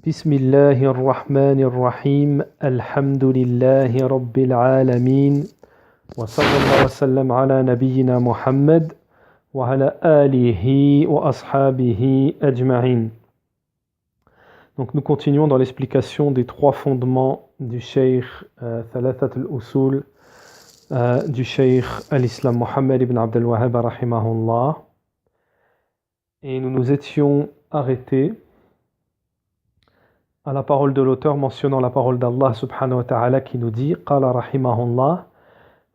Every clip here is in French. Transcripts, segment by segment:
بسم الله الرحمن الرحيم الحمد لله رب العالمين وصلى الله وسلم على نبينا محمد وعلى آله وأصحابه أجمعين. Donc nous continuons dans l'explication des trois fondements du Cheikh Thalathat al-Usul du Cheikh al-Islam Mohammed ibn Abdel Wahhab rahimahullah. Et nous nous étions arrêtés à la parole de l'auteur mentionnant la parole d'Allah subhanahu wa ta'ala qui nous dit Qala rahimahullah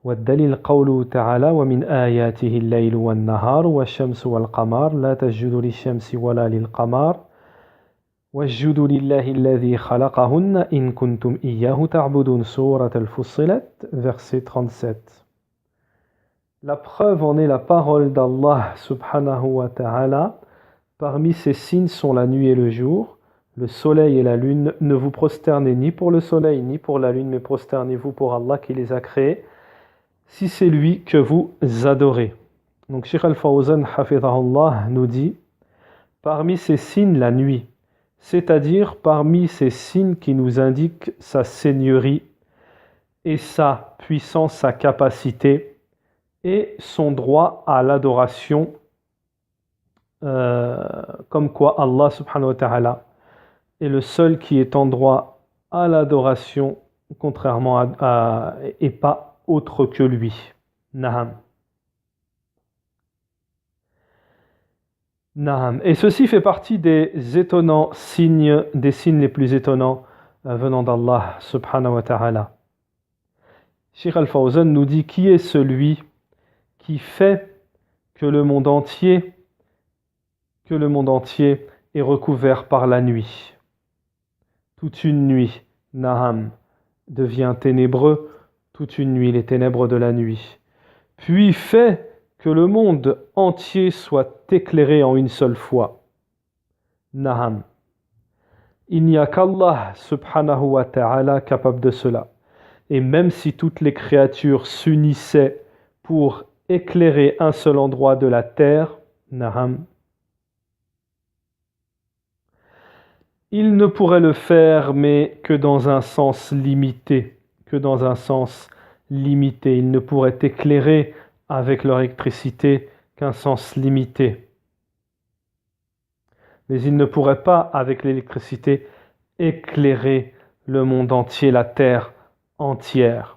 والدليل قوله تعالى ومن آياته الليل والنهار والشمس والقمر لا تسجدوا للشمس ولا للقمر واسجدوا لله الذي خلقهن إن كنتم إياه تعبدون سورة الفصلت verset 37. La preuve en est la parole d'Allah subhanahu wa ta'ala. Parmi ces signes sont la nuit et le jour, le soleil et la lune. Ne vous prosternez ni pour le soleil ni pour la lune, mais prosternez-vous pour Allah qui les a créés, si c'est lui que vous adorez. Donc Cheikh Al-Fawzan hafidhahullah nous dit, parmi ces signes la nuit, c'est-à-dire parmi ces signes qui nous indiquent sa seigneurie et sa puissance, sa capacité et son droit à l'adoration, comme quoi Allah subhanahu wa ta'ala est le seul qui est en droit à l'adoration, contrairement à et pas autre que lui. Naham. Naham. Et ceci fait partie des étonnants signes, des signes les plus étonnants venant d'Allah subhanahu wa ta'ala. Cheikh Al-Fawzan nous dit qui est celui qui fait que le monde entier est recouvert par la nuit. Toute une nuit, Naham, devient ténébreux, toute une nuit, les ténèbres de la nuit. Puis fait que le monde entier soit éclairé en une seule fois. Naham. Il n'y a qu'Allah subhanahu wa ta'ala capable de cela. Et même si toutes les créatures s'unissaient pour éclairer un seul endroit de la terre, Naham, il ne pourrait le faire, mais que dans un sens limité. Il ne pourrait éclairer avec leur électricité qu'un sens limité. Mais il ne pourrait pas, avec l'électricité, éclairer le monde entier, la terre entière.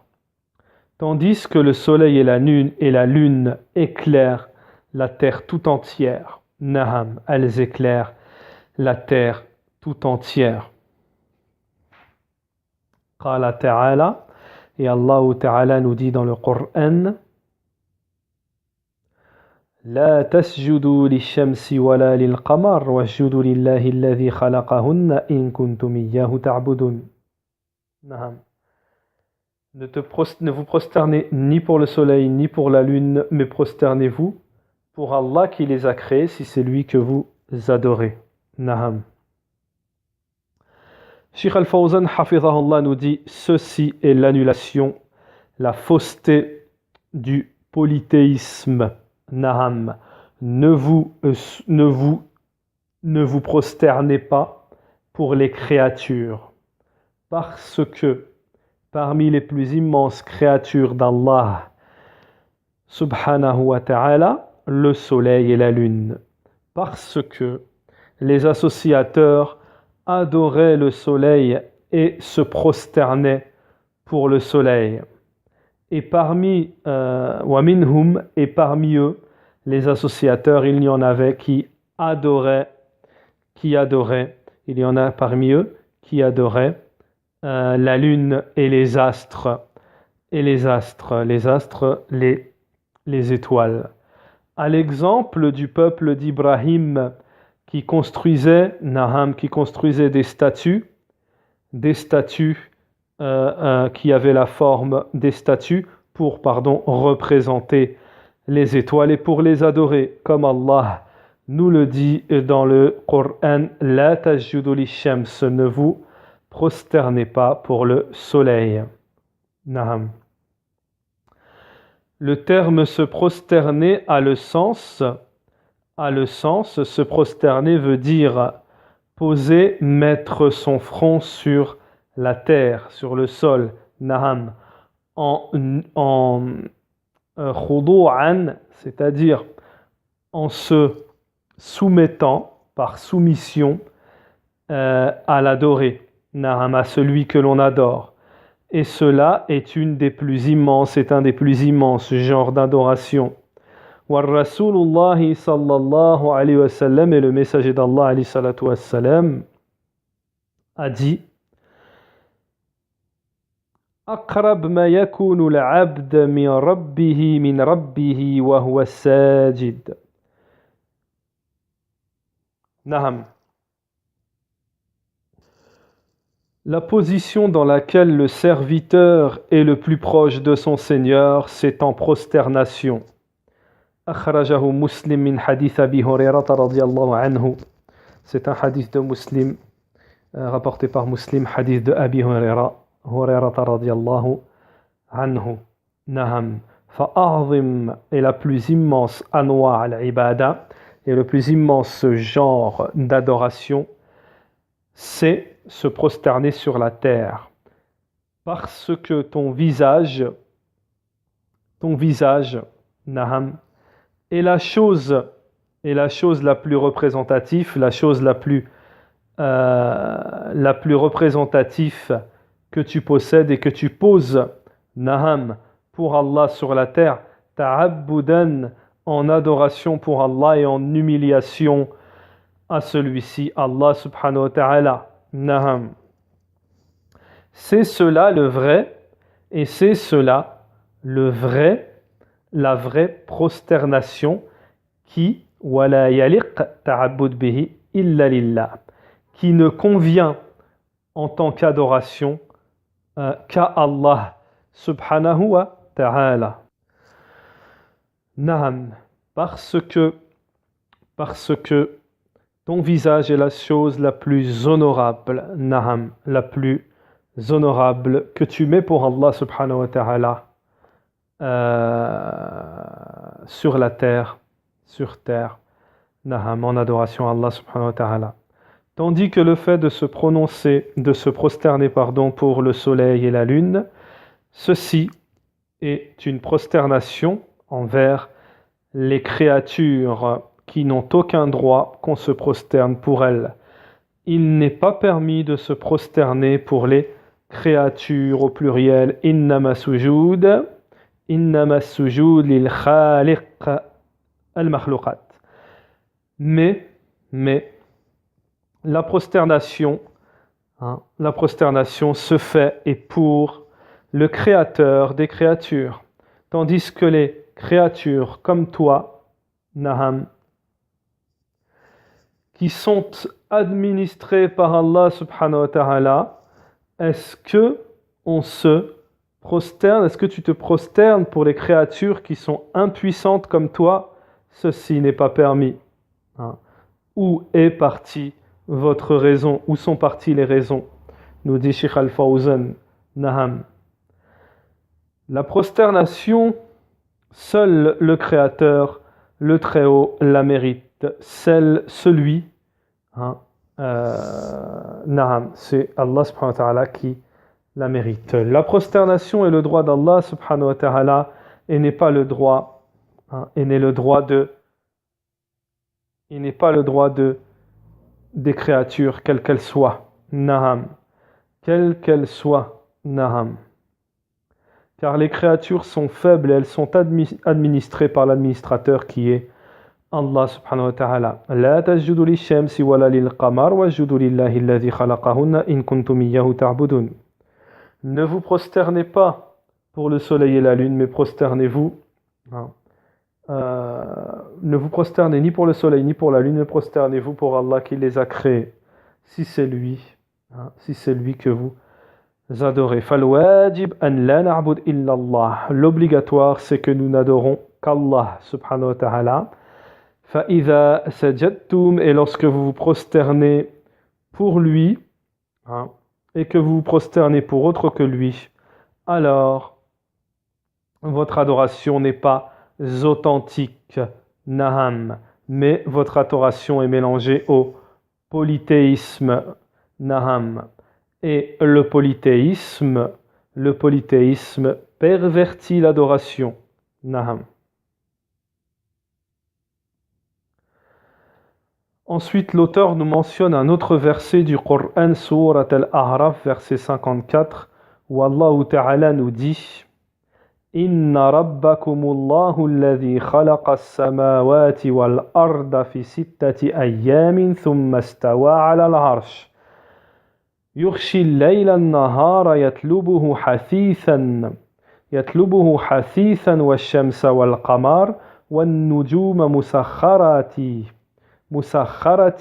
Tandis que le soleil et la lune éclairent la terre tout entière. Naham, elles éclairent la terre tout entière. Qala ta'ala, et Allah ta'ala nous dit dans le Coran, La tasjudu lishamsi wala lilqamar wasjudu lillahi alladhi khalaqahunna in kuntum iyyahu ta'budun. Ne vous prosternez ni pour le soleil ni pour la lune, mais prosternez-vous pour Allah qui les a créés, si c'est lui que vous adorez. Naham. Cheikh Al-Fawzan hafidhahullah nous dit ceci est l'annulation, la fausseté du polythéisme. Naham. Ne vous prosternez pas pour les créatures, parce que parmi les plus immenses créatures d'Allah subhanahu wa ta'ala, le soleil et la lune, parce que les associateurs adoraient le soleil et se prosternaient pour le soleil. Et parmi eux, les associateurs, il y en avait qui adoraient, il y en a parmi eux qui adoraient la lune et les astres, les étoiles. À l'exemple du peuple d'Ibrahim qui construisait des statues qui avaient la forme des statues pour représenter les étoiles et pour les adorer, comme Allah nous le dit dans le Coran, La tasjudu lish-shams, ne vous prosternez pas pour le soleil. Naham. Le terme se prosterner a le sens, se prosterner veut dire poser, mettre son front sur la terre, sur le sol, naham, en khudu'an, c'est-à-dire en se soumettant par soumission à l'adorer, naham, à celui que l'on adore. Et cela est un des plus immenses genres d'adoration. Wa Rasulullah sallallahu alayhi wa sallam, et le messager d'Allah alayhi salatu wa sallam a dit: أقرب ما يكون العبد من ربه وهو ساجد. Naham. La position dans laquelle le serviteur est le plus proche de son Seigneur, c'est en prosternation. أخرجه مسلم من حديث أبي هريرة رضي الله عنه. C'est un hadith de Muslim, rapporté par Muslim, hadith de Abi Huraira رضي الله عنه. Naham. فأعظم est la plus immense anwa al-ibada, et le plus immense genre d'adoration, c'est se prosterner sur la terre. Parce que ton visage, naham, est la chose la plus représentative, la chose la plus représentative que tu possèdes et que tu poses, naham, pour Allah sur la terre, ta'abbudan, en adoration pour Allah et en humiliation à celui-ci, Allah subhanahu wa ta'ala, naham. C'est cela le vrai, et c'est cela la vraie prosternation qui wala yaliq ta'abbud bihi illa lillah, qui ne convient en tant qu'adoration qu'à Allah subhanahu wa ta'ala. Naham, parce que ton visage est la chose la plus honorable, naham, la plus honorable que tu mets pour Allah subhanahu wa ta'ala sur terre, naham, en adoration à Allah subhanahu wa ta'ala. Tandis que le fait de se prosterner pour le soleil et la lune, ceci est une prosternation envers les créatures qui n'ont aucun droit qu'on se prosterne pour elles. Il n'est pas permis de se prosterner pour les créatures au pluriel. Innama sujud lil khaliq al makhluqat. Mais la prosternation se fait et pour le créateur des créatures, tandis que les créatures comme toi, naham, qui sont administrées par Allah subhanahu wa ta'ala, est-ce que tu te prosternes pour les créatures qui sont impuissantes comme toi? Ceci n'est pas permis. Où est partie votre raison? Où sont parties les raisons? Nous dit Sheikh Al-Fawzan, naham. La prosternation, seul le Créateur, le Très-Haut, la mérite. Celui, naham, c'est Allah subhanahu wa ta'ala qui la mérite. La prosternation est le droit d'Allah subhanahu wa ta'ala et n'est pas le droit, des créatures, quelles qu'elles soient, naham, naham. Car les créatures sont faibles et elles sont administrées par l'administrateur qui est Allah subhanahu wa ta'ala. La tasjudu lish-shamsi wala lil-qamar wasjudu lillahi alladhi khalaqahunna in kuntum iyyahu ta'budun. Ne vous prosternez pas pour le soleil et la lune, mais prosternez-vous. Ne vous prosternez ni pour le soleil ni pour la lune, mais prosternez-vous pour Allah qui les a créés. Si c'est lui que vous adorez. Fal-wajib an la na'bud illa Allah. L'obligatoire, c'est que nous n'adorons qu'Allah subhanahu wa ta'ala. Fa-idha sajadtum, et lorsque vous vous prosternez pour lui, et que vous vous prosternez pour autre que lui, alors votre adoration n'est pas authentique, naham, mais votre adoration est mélangée au polythéisme, naham, et le polythéisme pervertit l'adoration, naham. Ensuite, l'auteur nous mentionne un autre verset du Coran, Surat Al-A'raf, verset 54, où Allah Ta'ala nous dit Inna rabbakumullahu alladhi khalaqa as-samawati wal arda fi sittati ayyamin thumma istawa 'ala al-'arsh. يغشي الليل النهار يطلبه حثيثا والشمس والقمر والنجوم مسخرات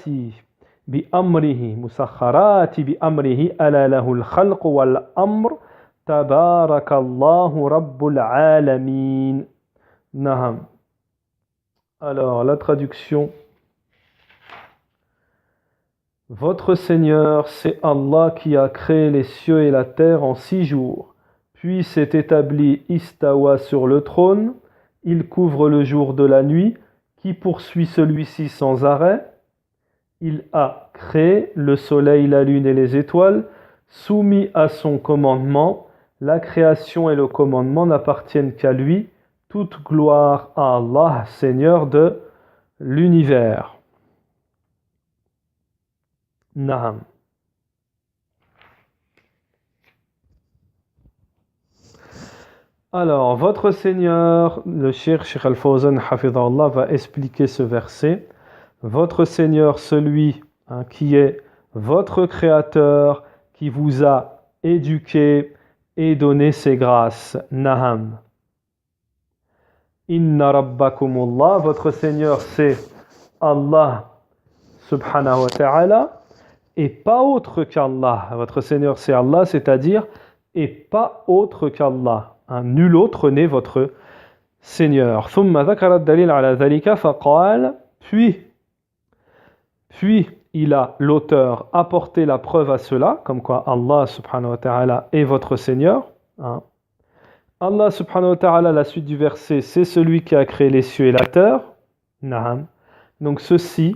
بأمره ألا له الخلق والأمر تبارك الله رب العالمين. Naham. Alors la traduction. Votre Seigneur, c'est Allah qui a créé les cieux et la terre en 6 jours, puis s'est établi istawa sur le trône, il couvre le jour de la nuit, qui poursuit celui-ci sans arrêt, il a créé le soleil, la lune et les étoiles, soumis à son commandement, la création et le commandement n'appartiennent qu'à lui, toute gloire à Allah, Seigneur de l'univers. Naham. Alors, votre Seigneur, le Cheikh Al-Fawzan Hafidhahullah va expliquer ce verset. Votre Seigneur, celui qui est votre Créateur, qui vous a éduqué et donné ses grâces. Naham. Inna rabbakumullah, votre Seigneur, c'est Allah subhanahu wa ta'ala. Et pas autre qu'Allah. Votre Seigneur, c'est Allah, c'est-à-dire, et pas autre qu'Allah. Nul autre n'est votre Seigneur. Puis, il a, l'auteur, apporté la preuve à cela, comme quoi Allah, subhanahu wa ta'ala, est votre Seigneur. Allah, subhanahu wa ta'ala, la suite du verset, c'est celui qui a créé les cieux et la terre. Naham. Donc, ceci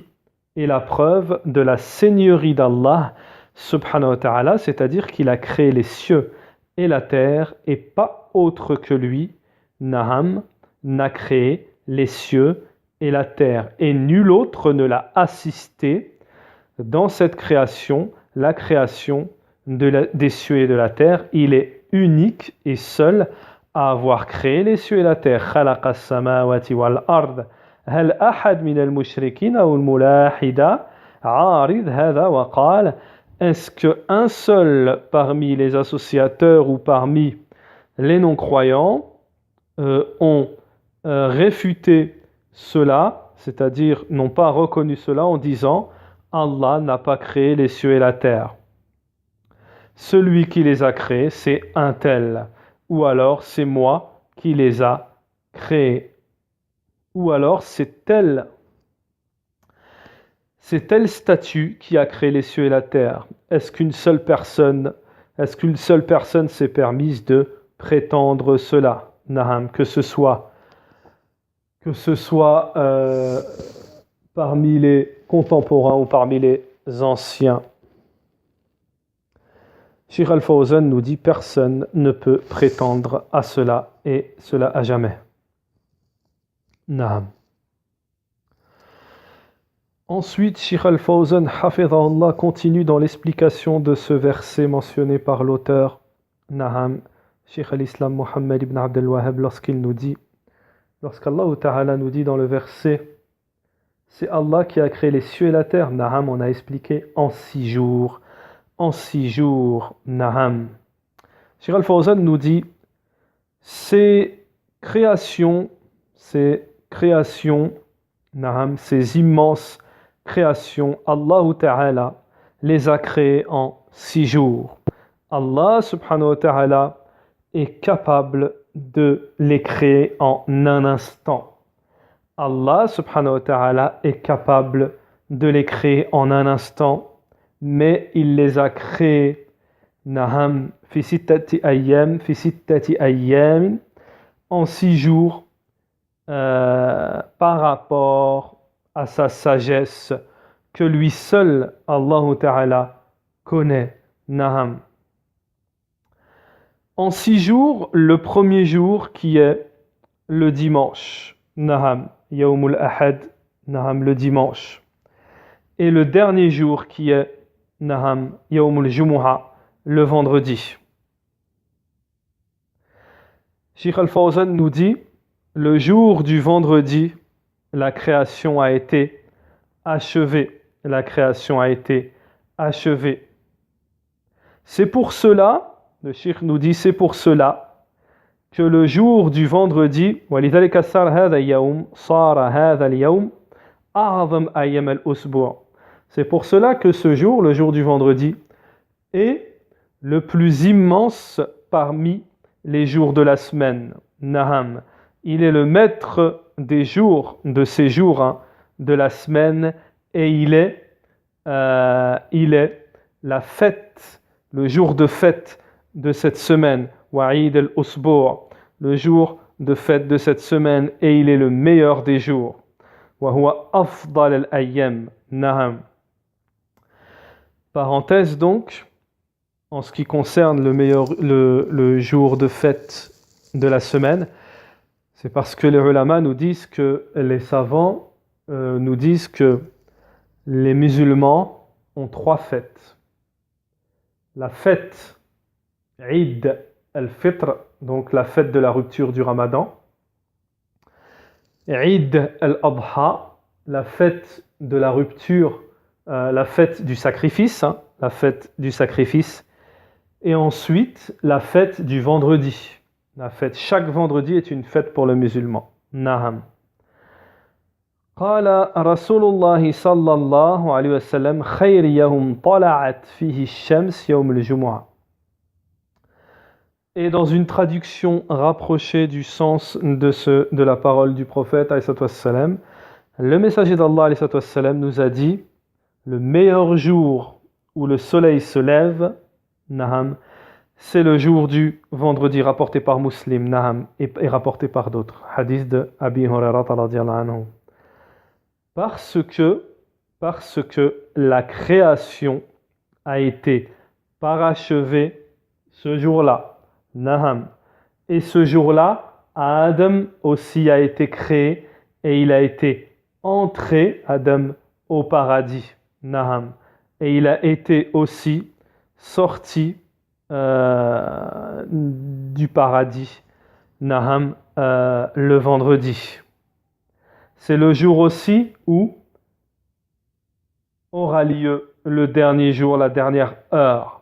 est la preuve de la seigneurie d'Allah subhanahu wa ta'ala, c'est-à-dire qu'il a créé les cieux et la terre et pas autre que lui, Naham, n'a créé les cieux et la terre. Et nul autre ne l'a assisté dans cette création, la création des cieux et de la terre. Il est unique et seul à avoir créé les cieux et la terre. Khalaqa as-samawati wal ard. هل أحد من المشركين أو الملاحدة عارض هذا وقال est-ce qu'un seul parmi les associateurs ou parmi les non-croyants ont réfuté cela, c'est-à-dire n'ont pas reconnu cela en disant Allah n'a pas créé les cieux et la terre. Celui qui les a créés, c'est un tel, ou alors c'est moi qui les a créés. Ou alors c'est tel statut qui a créé les cieux et la terre. Est-ce qu'une seule personne s'est permise de prétendre cela? Naham, que ce soit parmi les contemporains ou parmi les anciens. Cheikh Al-Fawzan nous dit personne ne peut prétendre à cela et cela à jamais. Na'am. Ensuite, Cheikh Al-Fawzan Hafidhahullah continue dans l'explication de ce verset mentionné par l'auteur. Na'am. Cheikh Al-Islam Muhammad ibn Abdel Wahhab lorsqu'Allah Ta'ala nous dit dans le verset c'est Allah qui a créé les cieux et la terre. Na'am, on a expliqué en 6 jours. En 6 jours. Na'am. Cheikh Al-Fawzan nous dit ces créations, na'am, ces immenses créations, Allah Ta'ala les a créées en 6 jours. Allah subhanahu wa ta'ala est capable de les créer en un instant. Allah subhanahu wa ta'ala est capable de les créer en un instant, mais il les a créés na'am fi sittati ayyam en 6 jours. Par rapport à sa sagesse que lui seul, Allah Ta'ala, connaît. Naham. En 6 jours, le premier jour qui est le dimanche. Naham. Yawmul Ahad. Naham, le dimanche. Et le dernier jour qui est Naham. Yawmul Jumu'ah, le vendredi. Sheikh Al-Fawzan nous dit, le jour du vendredi, la création a été achevée. La création a été achevée. C'est pour cela, le Sheikh nous dit, c'est pour cela que le jour du vendredi, وَلِذَلِكَ صَارَ هَذَا الْيَوْمِ صَارَ هَذَا الْيَوْمِ أَعْظَمَ أَيَّامِ الْأُسْبُوعِ. C'est pour cela que ce jour, le jour du vendredi, est le plus immense parmi les jours de la semaine. Naham. Il est le maître des jours, de ces jours de la semaine, et il est la fête, le jour de fête de cette semaine. Wa'id al-Usbu', le jour de fête de cette semaine, et il est le meilleur des jours. Wa huwa afdal al-ayyam. Naham. Parenthèse donc, en ce qui concerne le jour de fête de la semaine, c'est parce que les ulama nous disent que les savants nous disent que les musulmans ont 3 fêtes. La fête Eid al-Fitr, donc la fête de la rupture du Ramadan. Eid al-Adha, la fête de la rupture, la fête du sacrifice, la fête du sacrifice. Et ensuite, la fête du vendredi. La fête, chaque vendredi est une fête pour le musulman. Naham. قال رسول الله صلى الله عليه وسلم خير يوم طلعت فيه الشمس يوم الجمعة. Et dans une traduction rapprochée du sens de la parole du prophète le messager d'Allah nous a dit, le meilleur jour où le soleil se lève, Naham, c'est le jour du vendredi, rapporté par Muslim, Naham, et rapporté par d'autres. Hadith de Abi Hurairah radhiyallahu anhu. Parce que la création a été parachevée ce jour-là, Naham. Et ce jour-là, Adam aussi a été créé et il a été entré, Adam, au paradis, Naham. Et il a été aussi sorti du paradis, Naham, le vendredi. C'est le jour aussi où aura lieu le dernier jour, la dernière heure,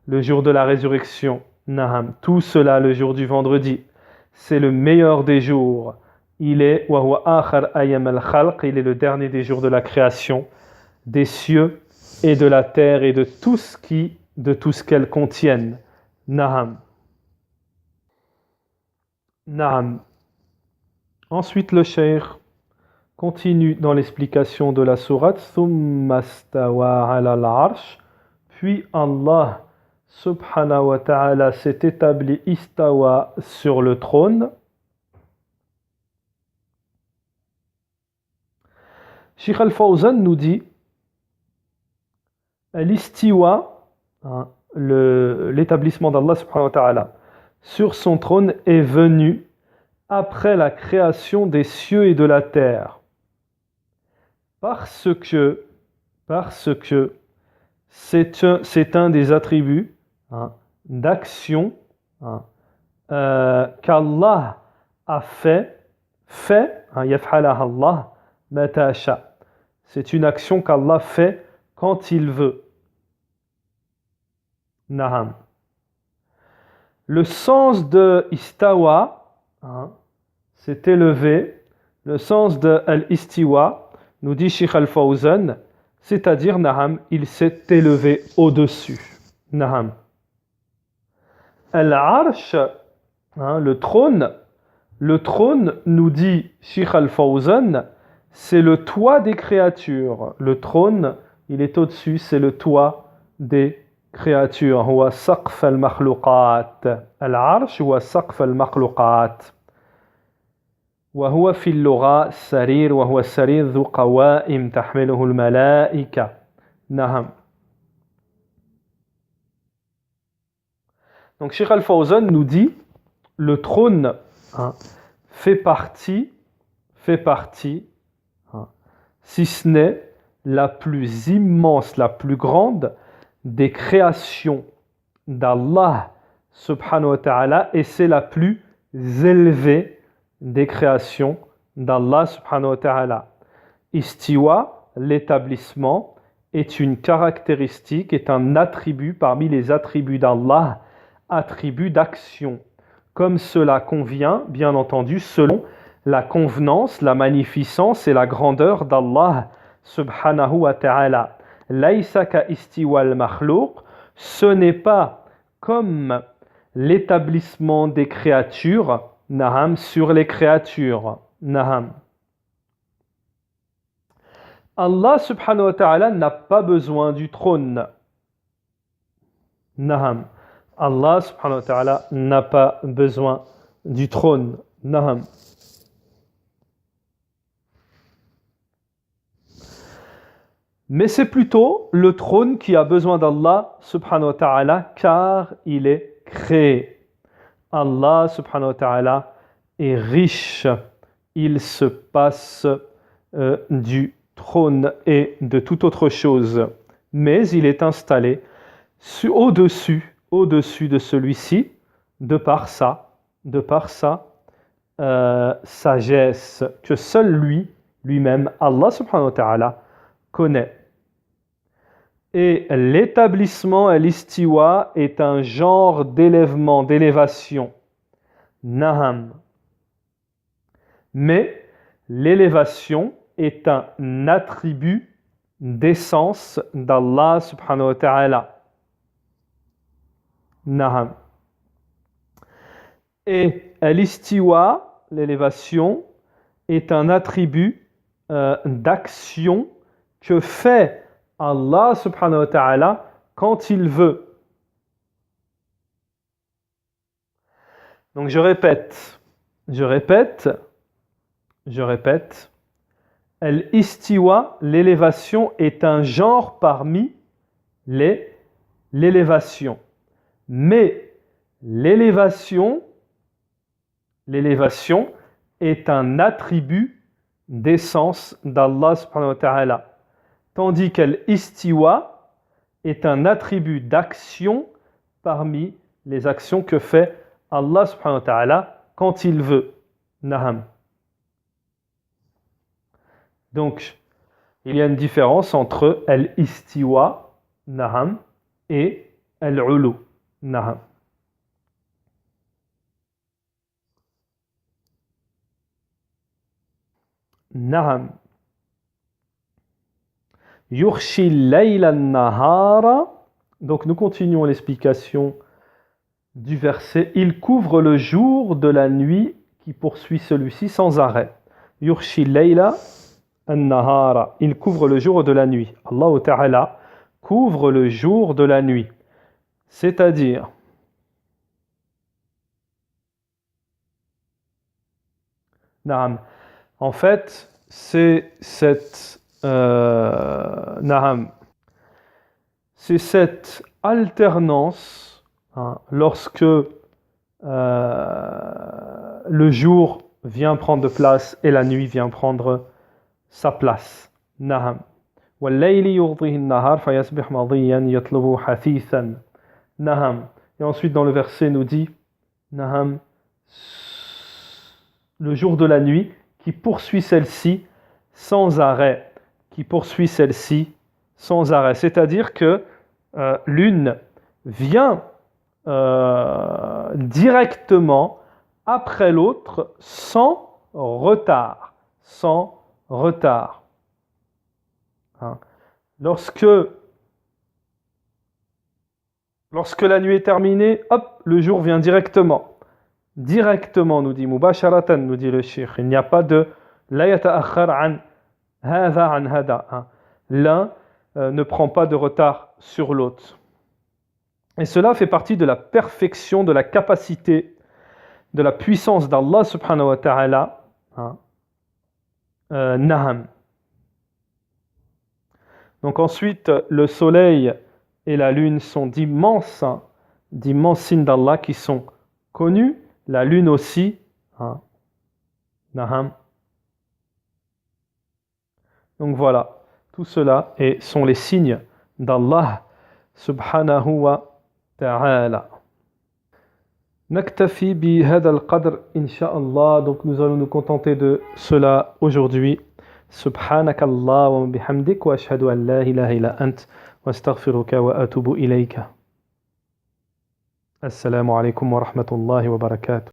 le jour de la résurrection, Naham. Tout cela le jour du vendredi. C'est le meilleur des jours. Il est wa akhar ayyam al-khalq, il est le dernier des jours de la création, des cieux et de la terre et de tout ce qu'elles contiennent. Naham. Naham. Ensuite, le cheikh continue dans l'explication de la sourate. Thumma stawa ala al-arsh. Puis Allah subhanahu wa ta'ala s'est établi istawa sur le trône. Sheikh Al-Fawzan nous dit l'istiwa, l'établissement d'Allah subhanahu wa ta'ala sur son trône est venu après la création des cieux et de la terre. Parce que c'est un des attributs d'action qu'Allah a fait, yaf'alaha Allah mata sha. C'est une action qu'Allah fait quand il veut. Naham. Le sens de istawa, s'est élevé. Le sens de al-istiwa, nous dit Sheikh Al-Fawzan, c'est-à-dire, Naham, il s'est élevé au-dessus. Naham. Al-Arsh, le trône, nous dit Sheikh Al-Fawzan, c'est le toit des créatures. Le trône, il est au-dessus, c'est le toit des créatures. Huwa saqf al-makhluqat. Al-Arsh huwa saqf al-makhluqat. وهو في اللغة سرير وهو السرير ذو قوائم تحمله الملائكة. نعم. Donc Cheikh Al-Fawzan nous dit le trône fait partie, si ce n'est la plus immense, la plus grande des créations d'Allah subhanahu wa ta'ala, et c'est la plus élevée des créations d'Allah subhanahu wa ta'ala. Istiwa, l'établissement, est une caractéristique, est un attribut parmi les attributs d'Allah, attribut d'action, comme cela convient, bien entendu, selon la convenance, la magnificence et la grandeur d'Allah subhanahu wa ta'ala. Laïsa ka istiwa al-makhlouq, ce n'est pas comme l'établissement des créatures, naham, sur les créatures, naham. Allah subhanahu wa ta'ala n'a pas besoin du trône, naham. Allah subhanahu wa ta'ala n'a pas besoin du trône, naham. Mais c'est plutôt le trône qui a besoin d'Allah subhanahu wa ta'ala, car il est créé. Allah subhanahu wa ta'ala est riche. Il se passe du trône et de toute autre chose. Mais il est installé au-dessus de celui-ci, de par sa sagesse, que seul lui-même, Allah subhanahu wa ta'ala, connaît. Et l'établissement, l'istiwa, est un genre d'élèvement, d'élévation. Naham. Mais l'élévation est un attribut d'essence d'Allah subhanahu wa ta'ala. Naham. Et l'istiwa, l'élévation, est un attribut d'action que fait Allah subhanahu wa ta'ala quand il veut. Donc je répète. Al-istiwa, l'élévation, est un genre parmi l'élévation. Mais l'élévation est un attribut d'essence d'Allah subhanahu wa ta'ala. Tandis qu'al-istiwa est un attribut d'action parmi les actions que fait Allah subhanahu wa ta'ala quand il veut. Naham. Donc, il y a une différence entre al-istiwa, naham, et al-ulu, naham. Naham. Yurshi layla nahara. Donc nous continuons l'explication du verset. Il couvre le jour de la nuit qui poursuit celui-ci sans arrêt. Yurshi layla nahara. Il couvre le jour de la nuit. Allah Ta'ala couvre le jour de la nuit. C'est-à-dire, naham. En fait, c'est cette c'est cette alternance lorsque le jour vient prendre place et la nuit vient prendre sa place. Naham. وَاللَّيْلِ يُغْضِهِ النَّهَارِ فَيَصْبِحْ مَضِيًّا يَطْلُبُهُ حَثِيثًا. Naham. Et ensuite dans le verset nous dit Naham, le jour de la nuit qui poursuit celle-ci sans arrêt. C'est-à-dire que l'une vient directement après l'autre sans retard. Lorsque la nuit est terminée, hop, le jour vient directement. Directement, nous dit Mubasharatan, nous dit le cheikh. Il n'y a pas de la yata'akhkhar an hadha an hada. L'un ne prend pas de retard sur l'autre. Et cela fait partie de la perfection, de la capacité, de la puissance d'Allah subhanahu wa ta'ala, Hein. Naham. Donc ensuite, le soleil et la lune sont d'immenses signes d'Allah qui sont connus. La lune aussi. Hein. Naham. Donc voilà, tout cela sont les signes d'Allah subhanahu wa ta'ala. Naktafi bi hada al-qadr insha'Allah. Donc nous allons nous contenter de cela aujourd'hui. Subhanakallah wa bihamdik wa ashhadu an la ilaha illa ant wa astaghfiruka wa atubu ilayka. Assalamu alaikum wa rahmatullahi wa barakatuh.